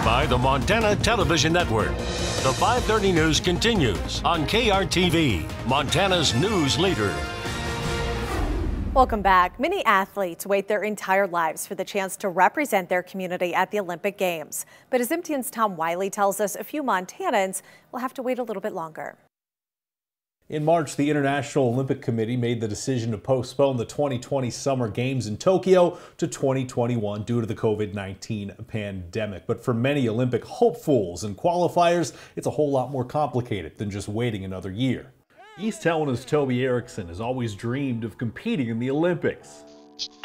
Presented by the Montana Television Network. The 5:30 news continues on KRTV, Montana's news leader. Welcome back. Many athletes wait their entire lives for the chance to represent their community at the Olympic Games. But as MTN's Tom Wiley tells us, a few Montanans will have to wait a little bit longer. In March, the International Olympic Committee made the decision to postpone the 2020 Summer Games in Tokyo to 2021 due to the COVID-19 pandemic. But for many Olympic hopefuls and qualifiers, it's a whole lot more complicated than just waiting another year. East Helena's Toby Erickson has always dreamed of competing in the Olympics.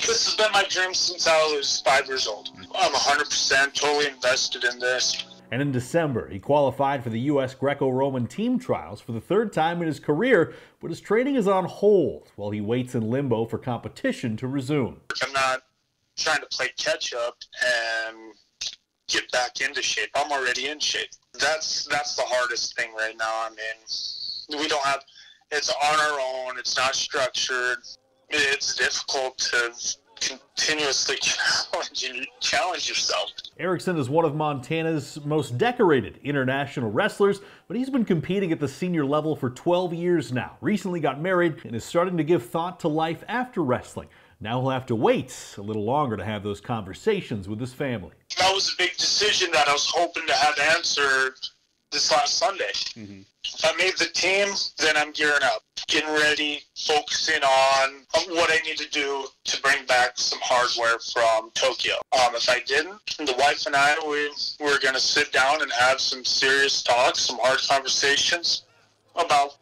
This has been my dream since I was 5 years old. I'm 100% totally invested in this. And in December, he qualified for the U.S. Greco-Roman team trials for the third time in his career, but his training is on hold while he waits in limbo for competition to resume. I'm not trying to play catch up and get back into shape. I'm already in shape. That's the hardest thing right now. I mean, we don't have, it's on our own, it's not structured. It's difficult to continuously challenge yourself. Erickson is one of Montana's most decorated international wrestlers, but he's been competing at the senior level for 12 years now. Recently got married and is starting to give thought to life after wrestling. Now he'll have to wait a little longer to have those conversations with his family. That was a big decision that I was hoping to have answered this last Sunday. If I made the team, then I'm gearing up, getting ready, focusing on what I need to do to bring back some hardware from Tokyo. If I didn't, the wife and I, we're going to sit down and have some serious talks, some hard conversations about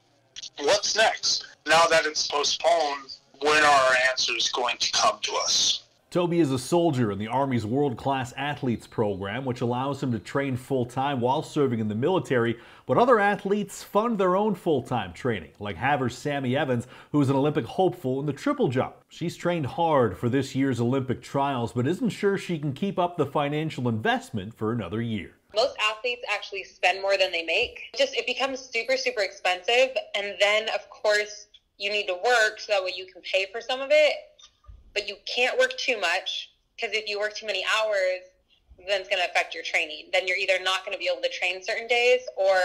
what's next. Now that it's postponed, when are our answers going to come to us? Toby is a soldier in the Army's World-Class Athletes program, which allows him to train full-time while serving in the military. But other athletes fund their own full-time training, like Haver's Sammy Evans, who is an Olympic hopeful in the triple jump. She's trained hard for this year's Olympic trials, but isn't sure she can keep up the financial investment for another year. Most athletes actually spend more than they make. It becomes super, super expensive. And then, of course, you need to work so that way you can pay for some of it. But you can't work too much, because if you work too many hours, then it's going to affect your training. Then you're either not going to be able to train certain days, or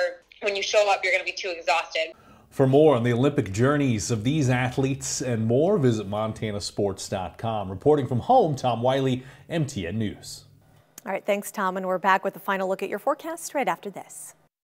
when you show up, you're going to be too exhausted. For more on the Olympic journeys of these athletes and more, visit montanasports.com. Reporting from home, Tom Wiley, MTN News. All right, thanks, Tom. And we're back with a final look at your forecast right after this.